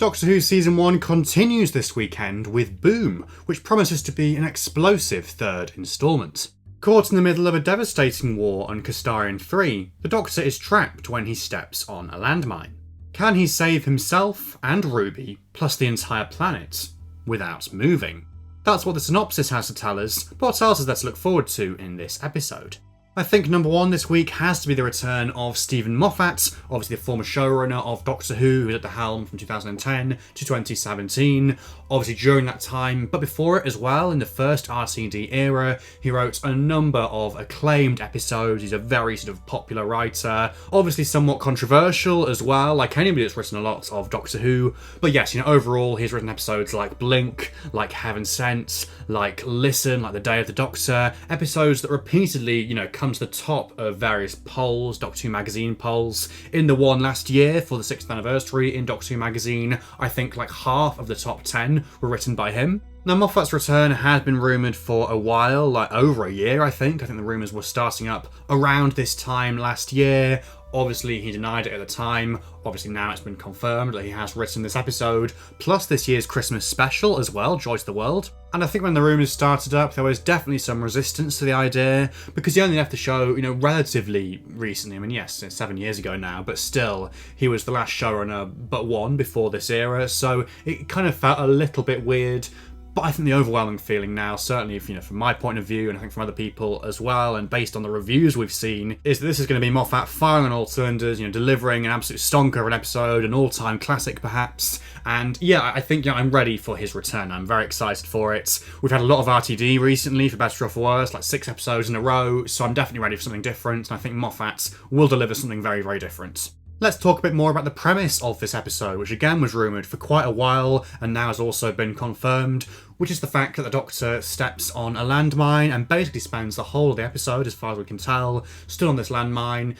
Doctor Who Season 1 continues this weekend with Boom, which promises to be an explosive third instalment. Caught in the middle of a devastating war on Castarian 3, the Doctor is trapped when he steps on a landmine. Can he save himself and Ruby, plus the entire planet, without moving? That's what the synopsis has to tell us, but what else is there to look forward to in this episode? I think number one this week has to be the return of Steven Moffat, obviously the former showrunner of Doctor Who, who was at the helm from 2010 to 2017, obviously during that time, but before it as well, in the first RTD era, he wrote a number of acclaimed episodes. He's a very sort of popular writer, obviously somewhat controversial as well, like anybody that's written a lot of Doctor Who, but yes, overall he's written episodes like Blink, like Heaven Sent, like Listen, like The Day of the Doctor, episodes that repeatedly, come to the top of various polls, Doctor Who magazine polls. In the one last year for the 6th anniversary in Doctor Who magazine, I think like half of the top 10 were written by him. Now, Moffat's return had been rumoured for a while, like over a year, I think. The rumours were starting up around this time last year. Obviously, he denied it at the time. Obviously, now it's been confirmed that he has written this episode, plus this year's Christmas special as well, Joy to the World. And I think when the rumours started up, there was definitely some resistance to the idea, because he only left the show, relatively recently. I mean, yes, it's 7 years ago now, but still, he was the last showrunner but one before this era, so it kind of felt a little bit weird. But I think the overwhelming feeling now, certainly from my point of view, and I think from other people as well, and based on the reviews we've seen, is that this is going to be Moffat firing on all cylinders, delivering an absolute stonker of an episode, an all-time classic perhaps. And yeah, I think I'm ready for his return. I'm very excited for it. We've had a lot of RTD recently, for better or for worse, like 6 episodes in a row, so I'm definitely ready for something different, and I think Moffat will deliver something very, very different. Let's talk a bit more about the premise of this episode, which again was rumoured for quite a while and now has also been confirmed, which is the fact that the Doctor steps on a landmine and basically spends the whole of the episode, as far as we can tell, stood on this landmine,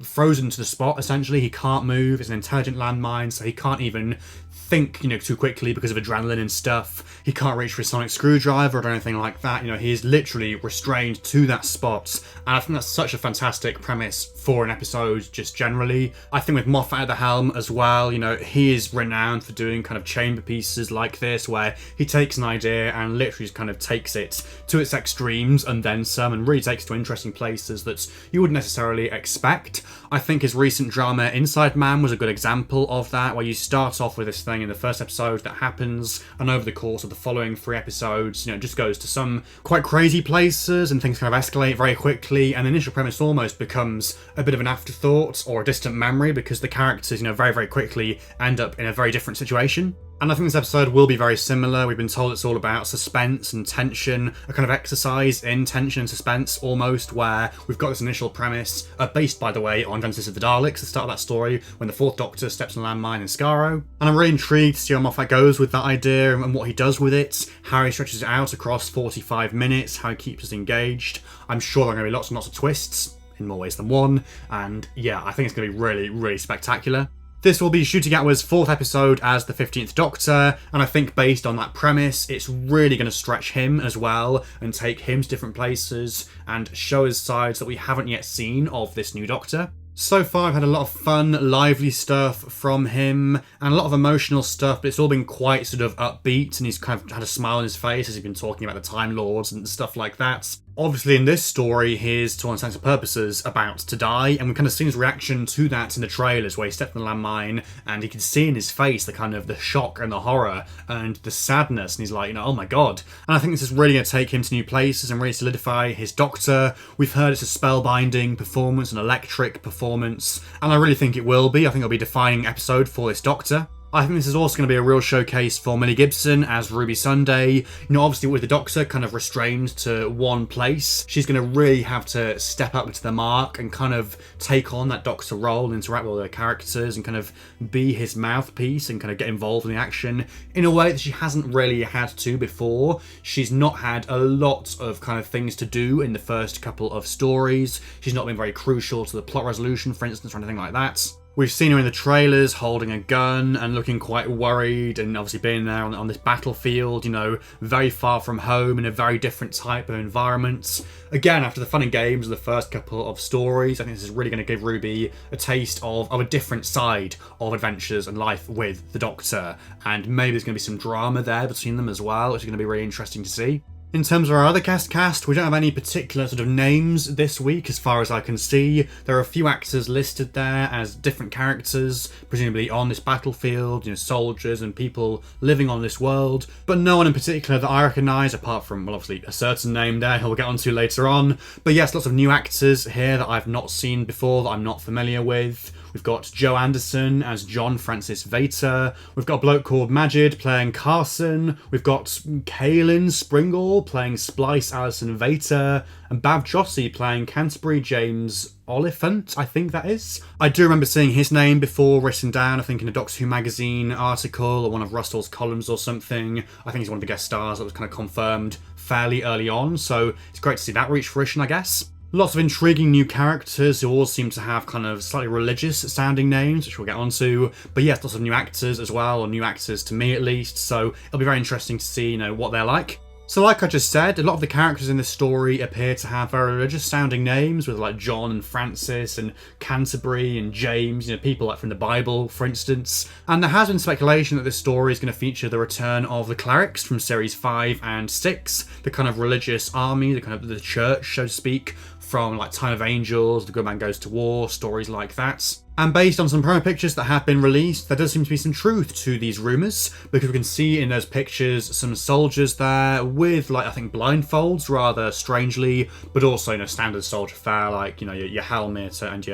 frozen to the spot essentially. He can't move, it's an intelligent landmine, so he can't even think, too quickly because of adrenaline and stuff. He can't reach for his sonic screwdriver or anything like that. He is literally restrained to that spot. And I think that's such a fantastic premise for an episode just generally. I think with Moffat at the helm as well, he is renowned for doing kind of chamber pieces like this, where he takes an idea and literally just kind of takes it to its extremes and then some, and really takes it to interesting places that you wouldn't necessarily expect. I think his recent drama Inside Man was a good example of that, where you start off with this thing in the first episode that happens, and over the course of the following 3 episodes, it just goes to some quite crazy places and things kind of escalate very quickly, and the initial premise almost becomes a bit of an afterthought or a distant memory because the characters, very, very quickly end up in a very different situation. And I think this episode will be very similar. We've been told it's all about suspense and tension, a kind of exercise in tension and suspense almost, where we've got this initial premise, based by the way on Genesis of the Daleks, the start of that story, when the 4th Doctor steps on a landmine in Skaro. And I'm really intrigued to see how Moffat goes with that idea and what he does with it, how he stretches it out across 45 minutes, how he keeps us engaged. I'm sure there are going to be lots and lots of twists, in more ways than one, and yeah, I think it's going to be really, really spectacular. This will be Ncuti Gatwa's 4th episode as the 15th Doctor, and I think based on that premise, it's really going to stretch him as well and take him to different places and show us sides that we haven't yet seen of this new Doctor. So far I've had a lot of fun, lively stuff from him and a lot of emotional stuff, but it's all been quite sort of upbeat, and he's kind of had a smile on his face as he's been talking about the Time Lords and stuff like that. Obviously in this story, he's, to all intents and purposes, about to die, and we've kind of seen his reaction to that in the trailers, where he stepped on the landmine, and he can see in his face the kind of the shock and the horror and the sadness, and he's like, oh my god. And I think this is really going to take him to new places and really solidify his Doctor. We've heard it's a spellbinding performance, an electric performance, and I really think it will be. I think it'll be a defining episode for this Doctor. I think this is also going to be a real showcase for Millie Gibson as Ruby Sunday. Obviously with the Doctor kind of restrained to one place, she's going to really have to step up to the mark and kind of take on that Doctor role and interact with other characters and kind of be his mouthpiece and kind of get involved in the action in a way that she hasn't really had to before. She's not had a lot of kind of things to do in the first couple of stories. She's not been very crucial to the plot resolution, for instance, or anything like that. We've seen her in the trailers holding a gun and looking quite worried, and obviously being there on this battlefield, you know, very far from home in a very different type of environment. Again, after the fun and games of the first couple of stories, I think this is really going to give Ruby a taste of a different side of adventures and life with the Doctor, and maybe there's going to be some drama there between them as well, which is going to be really interesting to see. In terms of our other cast, we don't have any particular sort of names this week as far as I can see. There are a few actors listed there as different characters, presumably on this battlefield, you know, soldiers and people living on this world, but no one in particular that I recognise apart from, well, obviously a certain name there who we'll get onto later on. But yes, lots of new actors here that I've not seen before, that I'm not familiar with. We've got Joe Anderson as John Francis Vater. We've got a bloke called Majid playing Carson. We've got Kaelin Springall playing Splice Alison Vater. And Bav Jossi playing Canterbury James Oliphant, I think that is. I do remember seeing his name before written down, I think in a Doctor Who magazine article or one of Russell's columns or something. I think he's one of the guest stars that was kind of confirmed fairly early on, so it's great to see that reach fruition, I guess. Lots of intriguing new characters who all seem to have kind of slightly religious sounding names, which we'll get onto. But yes, lots of new actors as well, or new actors to me at least, so it'll be very interesting to see, you know, what they're like. So like I just said, a lot of the characters in this story appear to have very religious sounding names, with like John and Francis and Canterbury and James, you know, people like from the Bible, for instance. And there has been speculation that this story is going to feature the return of the clerics from series 5 and 6, the kind of religious army, the kind of the church, so to speak, from like Time of Angels, The Good Man Goes to War, stories like that. And based on some promo pictures that have been released, there does seem to be some truth to these rumours, because we can see in those pictures some soldiers there with, like, I think blindfolds rather strangely, but also, you know, standard soldier fare, like, you know, your helmet and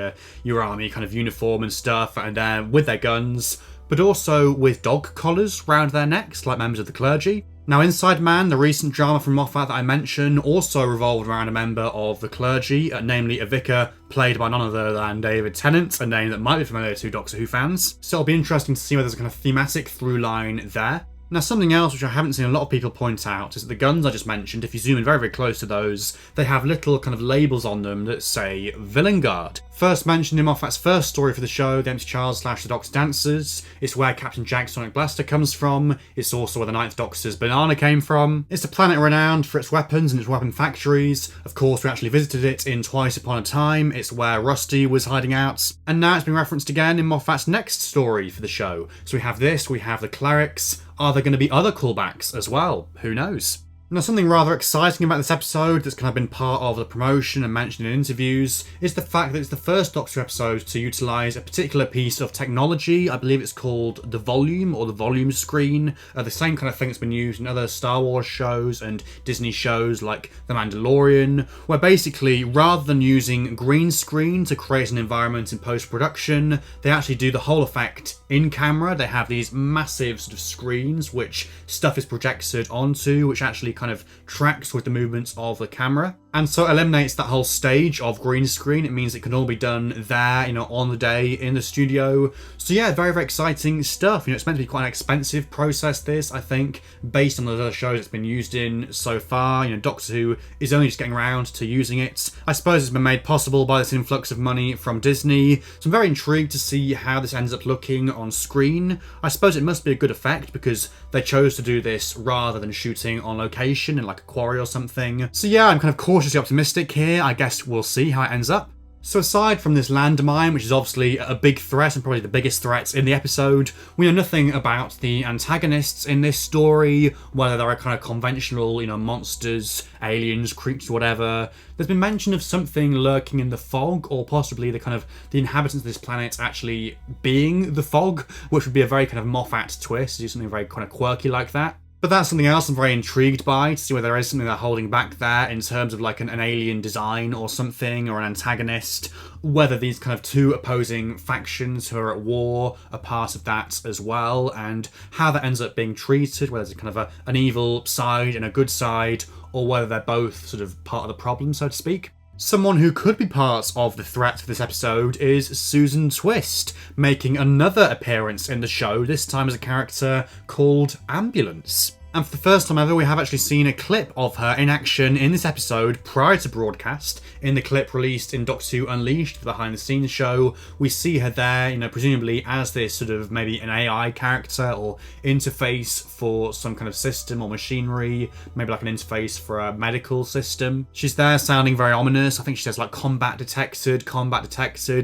your army kind of uniform and stuff, and with their guns, but also with dog collars round their necks, like members of the clergy. Now, Inside Man, the recent drama from Moffat that I mentioned, also revolved around a member of the clergy, namely a vicar played by none other than David Tennant, a name that might be familiar to Doctor Who fans. So it'll be interesting to see whether there's a kind of thematic through line there. Now, something else which I haven't seen a lot of people point out is that the guns I just mentioned, if you zoom in very, very close to those, they have little kind of labels on them that say Villengard. First mentioned in Moffat's first story for the show, The Empty Child / The Doctor's Dancers. It's where Captain Jack's Sonic Blaster comes from. It's also where the Ninth Doctor's banana came from. It's a planet renowned for its weapons and its weapon factories. Of course, we actually visited it in Twice Upon a Time. It's where Rusty was hiding out. And now it's been referenced again in Moffat's next story for the show. So we have this, we have the clerics. Are there going to be other callbacks as well? Who knows? Now, something rather exciting about this episode that's kind of been part of the promotion and mentioned in interviews is the fact that it's the first Doctor episode to utilise a particular piece of technology. I believe it's called the volume or the volume screen, the same kind of thing that's been used in other Star Wars shows and Disney shows like The Mandalorian, where basically rather than using green screen to create an environment in post-production, they actually do the whole effect in camera. They have these massive sort of screens which stuff is projected onto, which actually kind of tracks with the movements of the camera. And so it eliminates that whole stage of green screen. It means it can all be done there, you know, on the day in the studio. So yeah, very, very exciting stuff. You know, it's meant to be quite an expensive process, this, I think, based on the other shows it's been used in so far. You know, Doctor Who is only just getting around to using it. I suppose it's been made possible by this influx of money from Disney. So I'm very intrigued to see how this ends up looking on screen. I suppose it must be a good effect because they chose to do this rather than shooting on location in like a quarry or something. So yeah, I'm kind of cautiously optimistic here. I guess we'll see how it ends up. So aside from this landmine, which is obviously a big threat and probably the biggest threat in the episode, we know nothing about the antagonists in this story, whether they're kind of conventional, you know, monsters, aliens, creatures, whatever. There's been mention of something lurking in the fog, or possibly the inhabitants of this planet actually being the fog, which would be a very kind of Moffat twist, do something very kind of quirky like that. But that's something else I'm very intrigued by, to see whether there is something they're holding back there in terms of like an alien design or something, or an antagonist, whether these kind of two opposing factions who are at war are part of that as well, and how that ends up being treated, whether it's kind of an evil side and a good side, or whether they're both sort of part of the problem, so to speak. Someone who could be part of the threat for this episode is Susan Twist, making another appearance in the show, this time as a character called Ambulance. And for the first time ever, we have actually seen a clip of her in action in this episode prior to broadcast. In the clip released in Doctor Who Unleashed, the behind the scenes show, we see her there, presumably as this sort of maybe an AI character or interface for some kind of system or machinery, maybe like an interface for a medical system. She's there sounding very ominous. I think she says like combat detected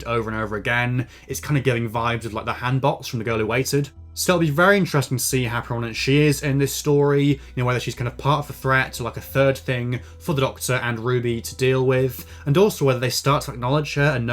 over and over again. It's kind of giving vibes of like the handbox from The Girl Who Waited. So it'll be very interesting to see how prominent she is in this story, whether she's kind of part of the threat or like a third thing for the Doctor and Ruby to deal with, and also whether they start to acknowledge her and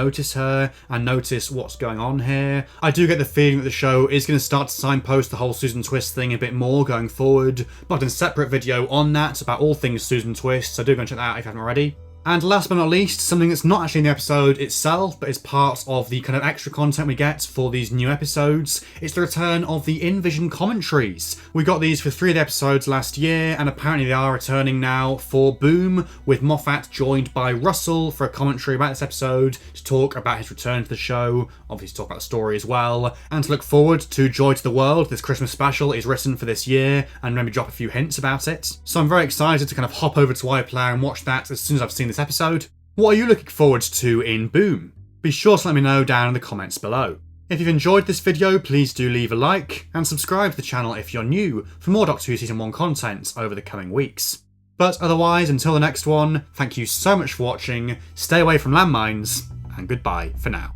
notice what's going on here. I do get the feeling that the show is going to start to signpost the whole Susan Twist thing a bit more going forward, but I've done a separate video on that about all things Susan Twist, so do go and check that out if you haven't already. And last but not least, something that's not actually in the episode itself, but is part of the kind of extra content we get for these new episodes. It's the return of the in-vision commentaries. We got these for 3 of the episodes last year, and apparently they are returning now for Boom, with Moffat joined by Russell for a commentary about this episode to talk about his return to the show, obviously to talk about the story as well, and to look forward to Joy to the World. This Christmas special is written for this year, and maybe drop a few hints about it. So I'm very excited to kind of hop over to iPlayer and watch that as soon as I've seen this episode. What are you looking forward to in Boom? Be sure to let me know down in the comments below. If you've enjoyed this video, please do leave a like, and subscribe to the channel if you're new for more Doctor Who Season 1 content over the coming weeks. But otherwise, until the next one, thank you so much for watching, stay away from landmines, and goodbye for now.